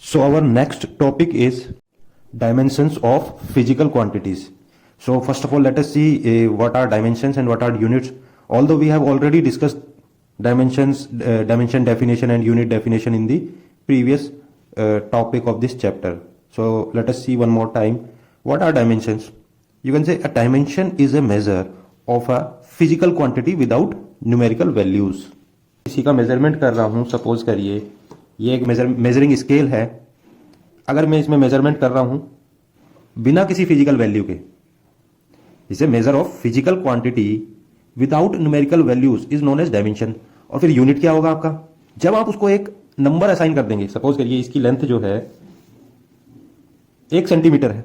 So our next topic is dimensions of physical quantities. So first of all, let us see what are dimensions and what are units. Although we have already discussed dimensions, dimension definition and unit definition in the previous topic of this chapter. So let us see one more time. What are dimensions? You can say a dimension is a measure of a physical quantity without numerical values. किसी का measurement कर रहा हूँ, suppose करिए ये एक measuring scale है. अगर मैं इसमें मेजरमेंट कर रहा हूं बिना किसी फिजिकल वैल्यू के, इसे measure of physical quantity without numerical values is known as dimension. और फिर यूनिट क्या होगा आपका? जब आप उसको एक नंबर असाइन कर देंगे. सपोज करिए इसकी लेंथ जो है 1 सेंटीमीटर है.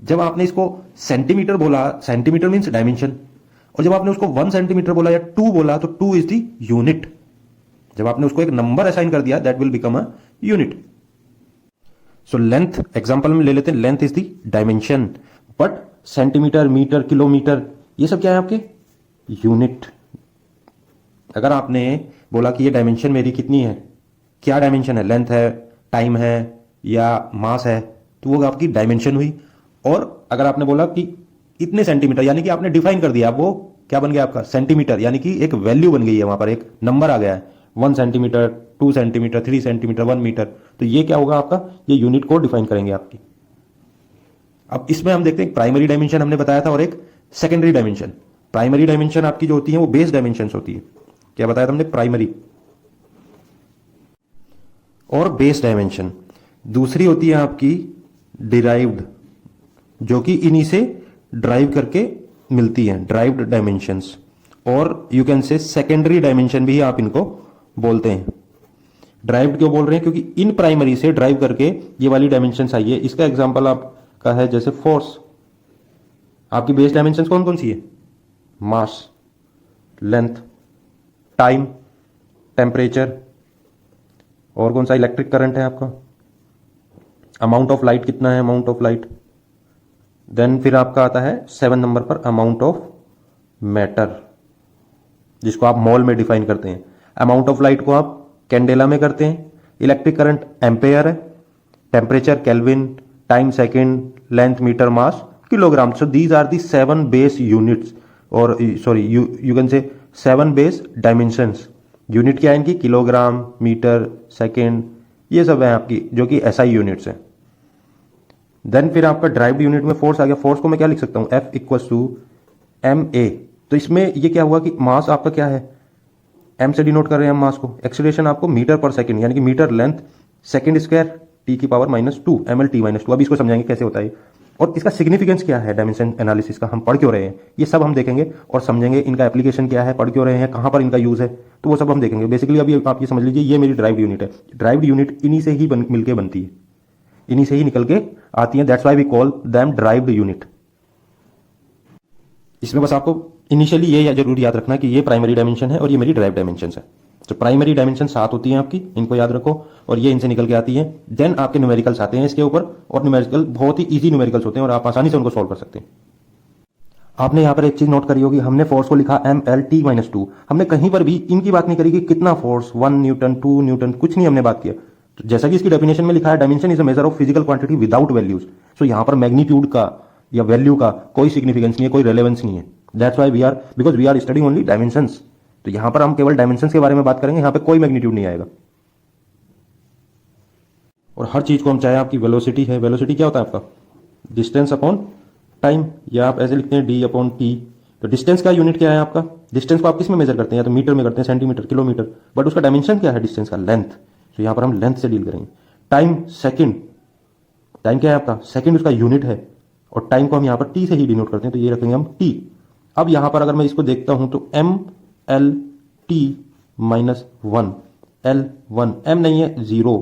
जब आपने इसको सेंटीमीटर बोला, सेंटीमीटर मीन्स डायमेंशन. और जब आपने उसको 1 सेंटीमीटर बोला या 2 बोला तो 2 इज द यूनिट. जब आपने उसको एक नंबर असाइन कर दिया that will become a unit. So length example में ले लेते हैं. Length is the dimension, but centimetre, metre, kilometre ये सब क्या है आपके? यूनिट. अगर आपने बोला कि ये डायमेंशन मेरी कितनी है, क्या डायमेंशन है? लेंथ है, टाइम है या मास है, तो वो आपकी डायमेंशन हुई. और अगर आपने बोला कि इतने सेंटीमीटर, यानी कि आपने डिफाइन कर दिया, वो क्या बन गया आपका? सेंटीमीटर. यानी कि एक वैल्यू बन गई है, वहां पर एक नंबर आ गया है. 1 सेंटीमीटर, 2 सेंटीमीटर, 3 सेंटीमीटर, 1 मीटर. तो ये क्या होगा आपका? ये यूनिट को डिफाइन करेंगे आपकी. अब इसमें हम देखते हैं प्राइमरी डायमेंशन हमने बताया था और एक सेकेंडरी डायमेंशन. प्राइमरी डायमेंशन आपकी जो होती है वो बेस डायमेंशन होती है. क्या बताया था हमने? प्राइमरी और बेस डायमेंशन. दूसरी होती है आपकी डिराइव्ड, जो कि इन्हीं से ड्राइव करके मिलती है, ड्राइव्ड डायमेंशंस. और यू कैन से सेकेंडरी डायमेंशन भी आप इनको बोलते हैं. ड्राइव्ड क्यों बोल रहे हैं? क्योंकि इन प्राइमरी से ड्राइव करके ये वाली डायमेंशंस आई है. इसका एग्जांपल आपका है जैसे फोर्स. आपकी बेस डायमेंशंस कौन कौन सी है? मास, लेंथ, टाइम, टेम्परेचर, और कौन सा? इलेक्ट्रिक करंट है आपका. अमाउंट ऑफ लाइट कितना है? Amount of light. देन फिर आपका आता है 7 नंबर पर अमाउंट ऑफ मैटर, जिसको आप मोल में डिफाइन करते हैं. अमाउंट ऑफ लाइट को आप कैंडेला में करते हैं. इलेक्ट्रिक करंट एम्पेयर है. Temperature kelvin. Time second. Length metre. Mass kilogram. So these are the 7 base units, और sorry you can say 7 base dimensions. Unit क्या है इनकी? किलोग्राम, मीटर, सेकंड, ये सब है आपकी, जो कि एसआई यूनिट्स हैं. देन फिर आपका ड्राइव्ड यूनिट में फोर्स आ गया. फोर्स को मैं क्या लिख सकता हूं? F equal to ma. तो इसमें ये क्या हुआ कि मास आपका क्या है? m से डिनोट कर रहे हैं हम मास को. एक्सीलरेशन आपको मीटर पर सेकंड, यानी कि metre length second square t की पावर -2 ml t-2. अभी इसको समझाएंगे कैसे होता है और इसका सिग्निफिकेंस क्या है डायमेंशन एनालिसिस का. हम पढ़ क्यों रहे हैं ये सब हम देखेंगे और समझेंगे. इनका एप्लीकेशन क्या है, पढ़ क्यों रहे हैं, कहां पर इनका यूज है, तो वो सब हम देखेंगे. बेसिकली अभी आप ये समझ लीजिए ये मेरी ड्राइव्ड यूनिट है. ड्राइव्ड यूनिट इन्हीं से ही मिलकर बनती है, इन्हीं से ही निकल के आती है. That's why we call them derived unit. इसमें बस आपको इनिशियली ये जरूर याद रखना कि ये प्राइमरी डायमेंशन है और ये मेरी ड्राइव डायमेंशन है. तो प्राइमरी डायमेंशन 7 होती हैं आपकी, इनको याद रखो, और ये इनसे निकल के आती है. देन आपके न्यूमेरिकल्स आते हैं इसके ऊपर, और न्यूमेरिकल बहुत ही इजी न्यूमेरिकल्स होते हैं और आप आसानी से उनको सॉल्व कर सकते हैं. आपने यहां पर एक चीज नोट करी होगी, हमने फोर्स को लिखा mlt-2. हमने कहीं पर भी इनकी बात नहीं करी कि कितना फोर्स, 1 न्यूटन, 2 न्यूटन, कुछ नहीं हमने बात किया. तो जैसा कि इसकी डेफिनेशन में लिखा है, dimension is a measure of physical quantity without values. So यहां पर मैग्नीट्यूड का या वैल्यू का कोई सिग्निफिकेंस नहीं है, कोई रेलेवेंस नहीं है. That's why we are, because we are studying only dimensions. तो यहां पर हम केवल डायमेंशंस के बारे में बात करेंगे, यहां पे कोई मैग्नीट्यूड नहीं आएगा. और हर चीज को हम चाहे आपकी वेलोसिटी है. वेलोसिटी क्या होता है आपका? डिस्टेंस अपॉन टाइम, या आप ऐसे लिखते हैं d/t. तो डिस्टेंस का यूनिट क्या है आपका? डिस्टेंस को आप किस में मेजर करते हैं? या तो मीटर में करते हैं, सेंटीमीटर, किलोमीटर. बट उसका डायमेंशन क्या है डिस्टेंस का? लेंथ. तो यहां पर हम लेंथ से डील करेंगे. Time second. टाइम क्या है आपका? सेकंड उसका यूनिट है, और टाइम को हम यहां पर t से ही डिनोट करते हैं, तो ये रखेंगे हम t. अब यहां पर अगर मैं इसको देखता हूं तो mlt-1, L1, m नहीं है 0,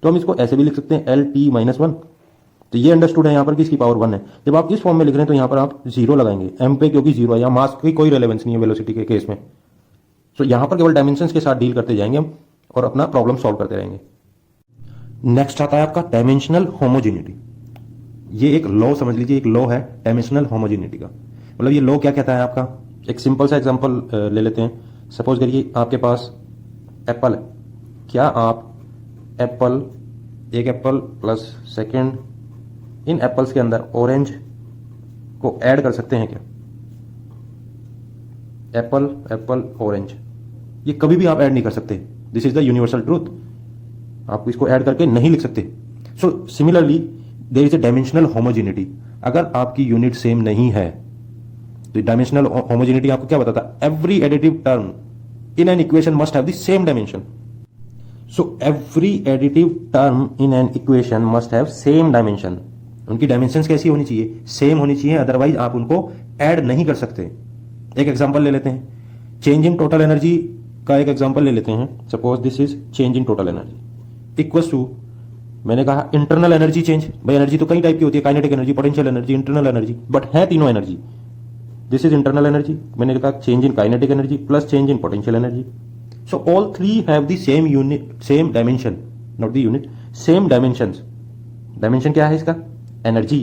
तो हम इसको ऐसे भी लिख सकते हैं lt-1. तो ये अंडरस्टूड है यहां पर कि इसकी पावर 1 है. जब आप इस फॉर्म में लिख रहे हैं तो यहां पर आप 0 लगाएंगे m पे, क्योंकि 0 है, या मास की कोई रेलेवेंस नहीं है वेलोसिटी के केस में. तो यहां पर केवल डायमेंशंस के साथ डील करते जाएंगे हम और अपना प्रॉब्लम सॉल्व करते रहेंगे. नेक्स्ट आता है आपका डायमेंशनल होमोजेनिटी. ये एक लॉ समझ लीजिए, एक लॉ है डायमेंशनल होमोजेनिटी का. मतलब ये लॉ क्या कहता है आपका? एक सिंपल सा एग्जांपल ले लेते हैं. सपोज करिए आपके पास एप्पल है. क्या आप एप्पल एक एप्पल प्लस सेकेंड, इन एप्पल्स के अंदर ऑरेंज को ऐड कर सकते हैं क्या? एप्पल एप्पल ऑरेंज, ये कभी भी आप ऐड नहीं कर सकते। This is the universal truth. आप इसको ऐड करके नहीं लिख सकते। So similarly there is a dimensional homogeneity. अगर आपकी यूनिट सेम नहीं है तो डायमेंशनल होमोजेनिटी आपको क्या बताता है? Every additive term in an equation must have the same dimension. So every additive term in an equation must have same dimension. उनकी डायमेंशंस कैसी होनी चाहिए? सेम होनी चाहिए, अदरवाइज आप उनको ऐड नहीं कर सकते। एक एग्जांपल ले लेते हैं, चेंज इन टोटल एनर्जी का एक एग्जांपल ले लेते हैं। Suppose this is change in total energy equals to, मैंने कहा इंटरनल एनर्जी चेंज। भाई एनर्जी तो कई टाइप की होती है, kinetic energy, potential energy, internal energy, but है तीनों energy. This is internal energy, मैंने कहा change in kinetic energy plus change in potential energy. So all three have the same unit, same dimension, not the unit, same dimensions. Dimension क्या है इसका? Energy.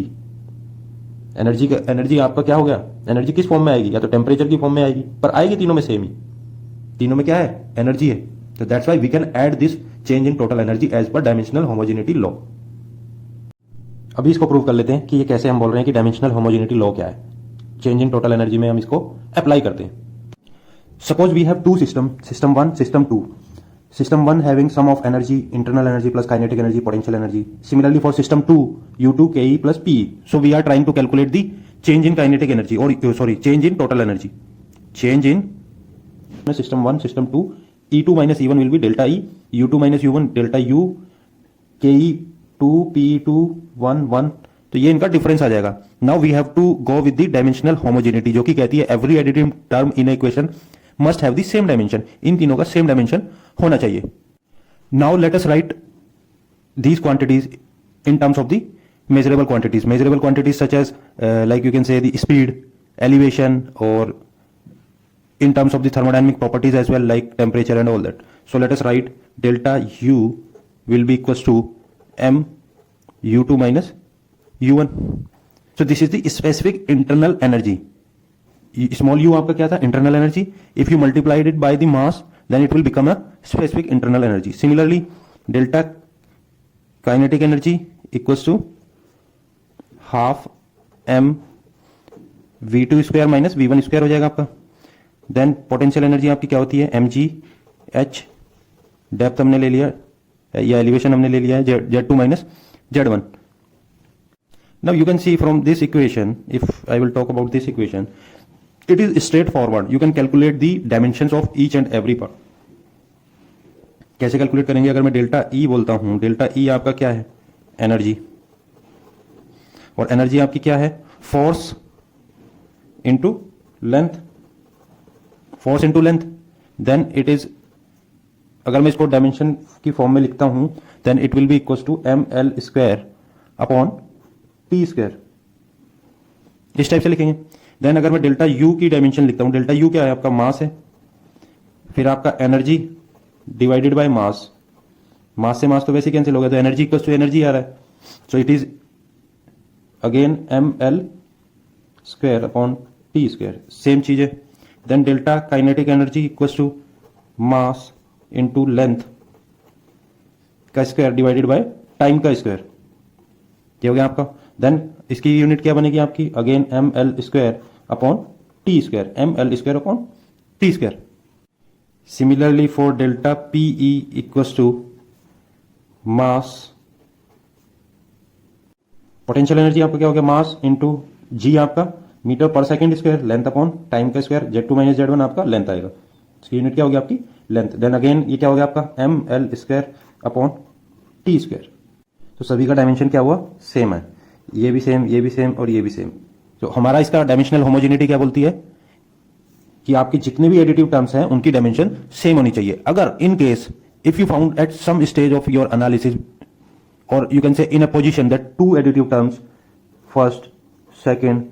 Energy का, energy आपका क्या हो गया? एनर्जी किस फॉर्म में आएगी? या तो टेम्परेचर की फॉर्म में आएगी, पर आएगी तीनों में सेम ही। तीनों में क्या है? एनर्जी है। तो that's why we can add this change in total energy as per dimensional homogeneity law. अभी इसको प्रूव कर लेते हैं कि ये कैसे हम बोल रहे हैं कि डायमेंशनल होमोजेनिटी लॉ क्या है। चेंज इन टोटल एनर्जी में हम इसको अप्लाई करते हैं। Suppose we have two system, system 1, system 2. System 1 having sum of energy, internal energy plus kinetic energy, potential energy. Similarly for system 2, U2 KE plus PE. So we are trying to calculate the change in kinetic energy, or change in total energy. Change in system 1, system 2, E2 minus E1 will be delta E, U2 minus U1 delta U, KE2, PE2, 1, 1. तो ये इनका difference आ जाएगा। Now we have to go with the dimensional homogeneity, जो कि कहती है every additive term in equation must have the same dimension. इन तीनों का सेम डायमेंशन होना चाहिए। Now let us write these quantities in terms of the measurable quantities. Measurable quantities such as like you can say the speed, elevation, or in terms of the thermodynamic properties as well, like temperature and all that. So let us write delta U will be equals to m U2 minus U1. So this is the specific internal energy. Small u आपका क्या था? Internal energy. If you multiplied it by the mass, then it will become a specific internal energy. Similarly, delta kinetic energy equals to half m v2 square minus v1 square हो जाएगा आपका। Then potential energy आपकी क्या होती है? mg h, depth हमने ले लिया या एलिवेशन हमने ले लिया है z2 minus z1। Now you can see from this equation, if I will talk about this equation, it is straightforward. You can calculate the dimensions of each and every part. कैसे calculate करेंगे? अगर मैं delta E बोलता हूं, delta E आपका क्या है? Energy. और एनर्जी आपकी क्या है? Force into length, force into length. Then it is, अगर मैं इसको डायमेंशन की फॉर्म में लिखता हूं, then it will be equal to ml square upon T square. इस टाइप से लिखेंगे। देन अगर मैं डेल्टा U की डायमेंशन लिखता हूं, डेल्टा U क्या है? आपका मास है, फिर आपका energy divided by mass. Mass से मास तो वैसे कैंसिल हो गया, तो एनर्जी इक्वल टू एनर्जी आ रहा है। So it is again ml square upon T square, same चीज है। Then delta kinetic energy equal to mass into length का स्क्वायर डिवाइडेड बाय टाइम का स्क्वायर। ये हो गया आपका। देन इसकी यूनिट क्या बनेगी आपकी? Again ml square upon T square, ml square upon T square. Similarly for delta PE equals to mass, potential energy आपका क्या हो गया? मास इंटू जी आपका मीटर पर second square, length upon time का स्क्वायर, z2 माइनस z1 आपका length आएगा। इसकी यूनिट क्या हो गया आपकी? लेंथ। देन अगेन ये क्या हो गया आपका? ml square upon T square. तो सभी का डायमेंशन क्या हुआ? सेम है। ये भी सेम, ये भी सेम और ये भी सेम। तो हमारा इसका डायमेंशनल होमोजेनिटी क्या बोलती है? कि आपके जितने भी एडिटिव टर्म्स हैं उनकी डायमेंशन सेम होनी चाहिए। अगर in case if you found at some stage of your analysis, और you can say in a position that two additive terms, first, second,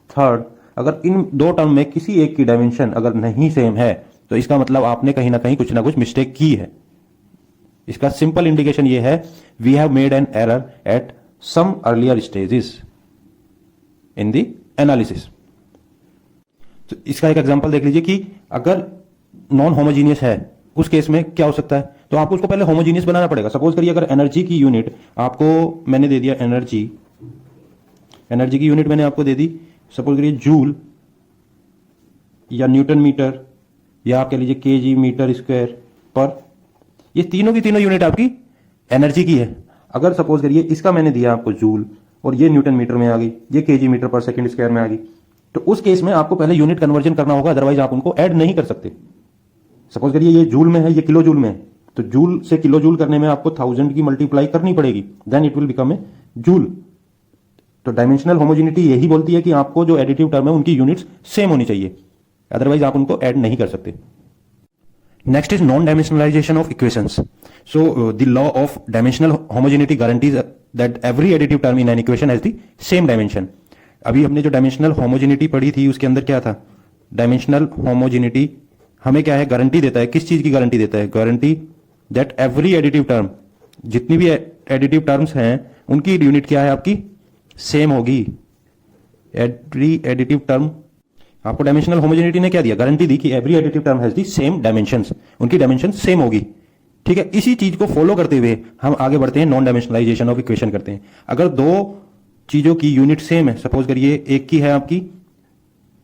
third, अगर इन दो टर्म में किसी एक की डायमेंशन अगर नहीं सेम है, तो इसका मतलब आपने कहीं ना कहीं कुछ ना कुछ मिस्टेक की है। इसका सिंपल इंडिकेशन ये है, we have made an error at some earlier stages in the analysis. तो इसका एक एग्जांपल देख लीजिए कि अगर नॉन होमोजीनियस है, उस केस में क्या हो सकता है? तो आपको उसको पहले होमोजीनियस बनाना पड़ेगा। सपोज करिए अगर एनर्जी की यूनिट आपको मैंने दे दिया, एनर्जी की यूनिट मैंने आपको दे दी, सपोज करिए जूल या न्यूटन मीटर या आप कह लीजिए केजी मीटर स्क्वायर पर, ये तीनों की तीनों यूनिट आपकी एनर्जी की है। अगर सपोज करिए इसका मैंने दिया आपको जूल और ये न्यूटन मीटर में आ गई, ये KG metre per second square में आ गई, तो उस केस में आपको पहले यूनिट कन्वर्जन करना होगा, अदरवाइज आप उनको ऐड नहीं कर सकते। सपोज करिए ये जूल में है, ये किलो जूल में है, तो जूल से किलो जूल करने में आपको 1000 की मल्टीप्लाई करनी पड़ेगी, then it will become a joule. तो डायमेंशनल होमोजेनिटी यही बोलती है कि आपको जो एडिटिव टर्म है उनकी यूनिट्स सेम होनी चाहिए, अदरवाइज आप उनको ऐड नहीं कर सकते। Next is non-dimensionalization of equations. So the law of dimensional homogeneity guarantees that every additive term in an equation has the same dimension. अभी हमने जो डायमेंशनल होमोजेनिटी पढ़ी थी उसके अंदर क्या था, डायमेंशनल होमोजेनिटी हमें क्या है, गारंटी देता है, किस चीज की गारंटी देता है, guarantee that every additive term, जितनी भी एडिटिव टर्म्स हैं उनकी यूनिट क्या है आपकी, सेम होगी। एवरी एडिटिव टर्म, आपको डायमेंशनल होमोजेनिटी ने क्या दिया, गारंटी दी कि every additive term has the same dimensions, उनकी डायमेंशन सेम होगी। ठीक है, इसी चीज को फॉलो करते हुए हम आगे बढ़ते हैं, नॉन डायमेंशनलाइजेशन ऑफ इक्वेशन करते हैं। अगर दो चीजों की यूनिट सेम है, सपोज करिए एक की है आपकी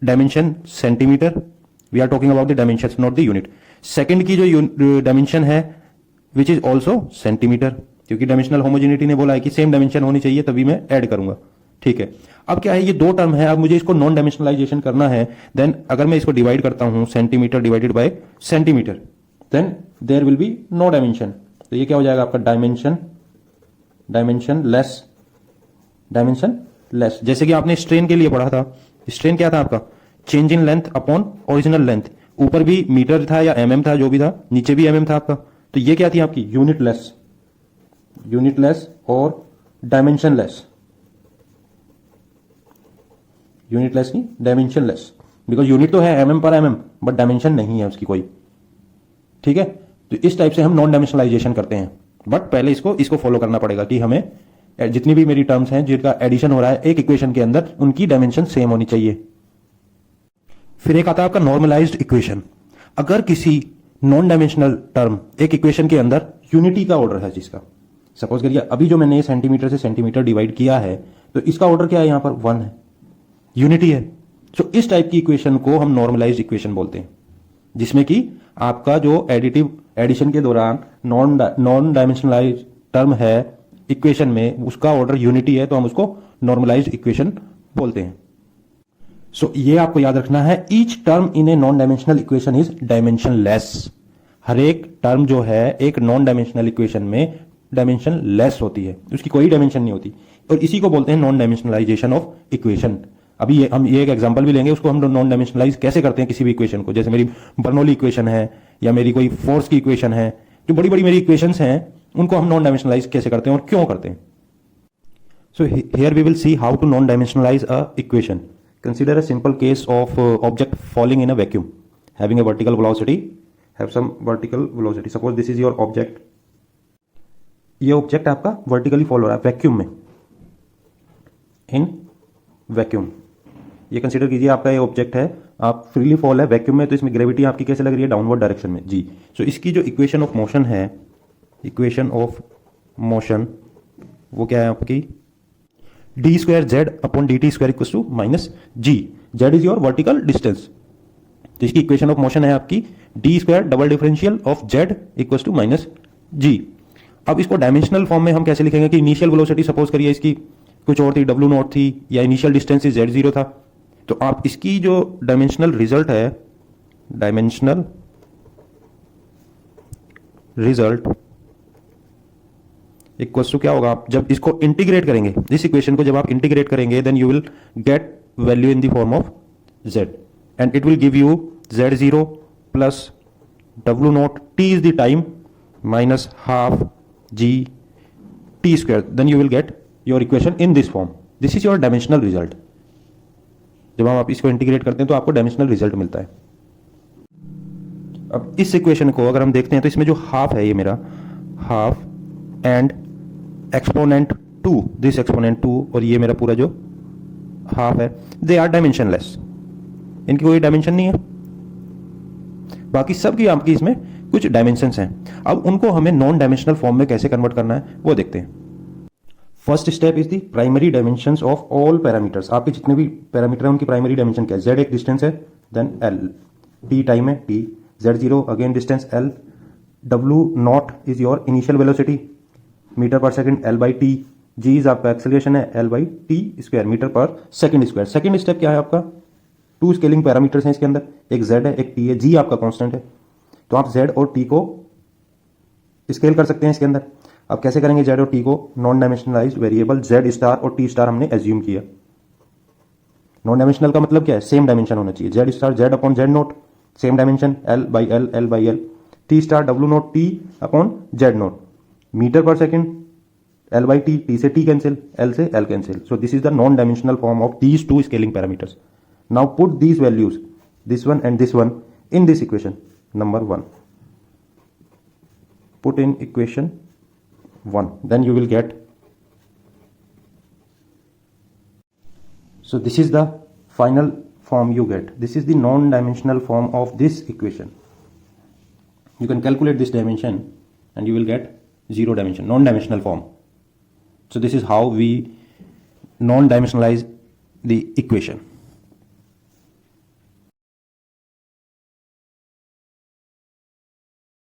dimension centimetre, we are talking about the dimensions not the unit. Second की जो डायमेंशन है विच इज ऑल्सो सेंटीमीटर, क्योंकि डायमेंशनल होमोजेनिटी ने बोला है कि सेम डायमेंशन होनी चाहिए तभी मैं ऐड करूंगा। ठीक है, अब क्या है, ये दो टर्म है, अब मुझे इसको नॉन डायमेंशनलाइजेशन करना है, देन अगर मैं इसको डिवाइड करता हूं centimetre divided by centimetre, then there will be no dimension. तो ये क्या हो जाएगा आपका डायमेंशन लेस। जैसे कि आपने स्ट्रेन के लिए पढ़ा था, स्ट्रेन क्या था आपका, change in length upon original length, ऊपर भी मीटर था या एमएम था, जो भी था, नीचे भी एमएम था आपका, तो ये क्या थी आपकी यूनिटलेस और डायमेंशनलेस, यूनिटलेस नहीं डायमेंशनलेस, बिकॉज यूनिट तो है एमएम पर एमएम बट डायमेंशन नहीं है उसकी कोई। ठीक है, तो इस टाइप से हम नॉन डायमेंशनलाइजेशन करते हैं, बट पहले इसको फॉलो करना पड़ेगा कि हमें जितनी भी मेरी टर्म्स हैं जिनका एडिशन हो रहा है एक इक्वेशन के अंदर, उनकी डायमेंशन सेम होनी चाहिए। फिर एक आता है आपका नॉर्मलाइज्ड इक्वेशन। अगर किसी नॉन डायमेंशनल टर्म एक इक्वेशन के अंदर यूनिटी का ऑर्डर है जिसका, सपोज करिए अभी जो मैंने सेंटीमीटर से सेंटीमीटर डिवाइड किया है, तो इसका ऑर्डर क्या है, यहां पर 1 है, यूनिटी है। सो इस टाइप की इक्वेशन को हम नॉर्मलाइज्ड इक्वेशन बोलते हैं, जिसमें कि आपका जो एडिशन के दौरान नॉन डायमेंशनलाइज्ड टर्म है इक्वेशन में, उसका ऑर्डर यूनिटी है, तो हम उसको नॉर्मलाइज्ड इक्वेशन बोलते हैं। सो ये आपको याद रखना है, each term in a non dimensional equation is dimensionless. हर एक टर्म जो है एक नॉन डायमेंशनल इक्वेशन में डायमेंशन लेस होती है, उसकी कोई डायमेंशन नहीं होती, और इसी को बोलते हैं नॉन डायमेंशनलाइजेशन ऑफ इक्वेशन। अभी हम ये एक एग्जांपल भी लेंगे, उसको हम नॉन डायमेंशनलाइज कैसे करते हैं किसी भी इक्वेशन को, जैसे मेरी बर्नौली इक्वेशन है या मेरी कोई फोर्स की इक्वेशन है, जो बड़ी बड़ी मेरी इक्वेशंस हैं उनको हम नॉन डायमेंशनलाइज कैसे करते हैं और क्यों करते हैं। So here we will see how to non dimensionalize a equation. Consider a simple case of object falling in a vacuum having a vertical velocity, have some vertical velocity. Suppose this is your object, ये object आपका vertically fall हो रहा है vacuum में, in vacuum. ये consider कीजिए आपका ये ऑब्जेक्ट है, आप फ्रीली फॉल है वैक्यूम में, तो इसमें ग्रेविटी आपकी कैसे लग रही है, डाउनवर्ड डायरेक्शन में जी। सो इसकी जो इक्वेशन ऑफ मोशन है, इक्वेशन ऑफ मोशन वो क्या है आपकी, d square z upon d t square equal to minus g. Z is your vertical distance, तो इसकी इक्वेशन ऑफ मोशन है आपकी d square double differential of z equal to minus g. अब इसको डायमेंशनल फॉर्म में हम कैसे लिखेंगे कि इनिशियल वेलोसिटी सपोज करिए इसकी कुछ और थी, W नॉट थी, या इनिशियल डिस्टेंस Z0 था, तो आप इसकी जो डायमेंशनल रिजल्ट है, डायमेंशनल रिजल्ट इक्वल्स टू क्या होगा, आप जब इसको इंटीग्रेट करेंगे, इस इक्वेशन को जब आप इंटीग्रेट करेंगे, then you will get value in the form of Z and it will give you Z0 plus W naught, T is the time, minus half G T square, then you will get your equation in this form. This is your dimensional result. जब हम आप इसको integrate करते हैं तो आपको dimensional result मिलता है। अब इस इक्वेशन को अगर हम देखते हैं तो इसमें जो हाफ है, ये मेरा half and exponent 2, this exponent 2, और ये मेरा पूरा जो हाफ है, दे आर डायमेंशनलेस, इनकी कोई डायमेंशन नहीं है। बाकी सबकी आपकी इसमें कुछ डायमेंशंस हैं। अब उनको हमें नॉन डायमेंशनल फॉर्म में कैसे कन्वर्ट करना है वो देखते हैं। First step is the primary dimensions of all parameters. आपके जितने भी पैरामीटर हैं उनकी प्राइमरी डायमेंशन क्या है? z एक डिस्टेंस है, देन l, t टाइम है t, z0 again distance l, w naught is your initial velocity metre per second l by t, g is आपका एक्सेलरेशन है l by t square metre per second square. Second step क्या है आपका? 2 scaling parameters हैं इसके अंदर, एक z है एक t है, g आपका कांस्टेंट है, तो आप z और t को स्केल कर सकते हैं इसके अंदर। अब कैसे करेंगे? z और t को non dimensionalised variable z star और t स्टार हमने एज्यूम किया। नॉन डायमेंशनल का मतलब क्या है? सेम डायमेंशन होना चाहिए। z star z upon z naught, same dimension l by l, l by l, t star w naught t upon z naught, metre per second l by t से t cancel, l से l cancel. So this is the non dimensional form of these 2 scaling parameters. Now put these values, this one and this one, in this equation number 1. Put in equation 1, then you will get, so this is the final form you get. This is the non-dimensional form of this equation. You can calculate this dimension and you will get 0 dimension, non-dimensional form. So this is how we non-dimensionalize the equation.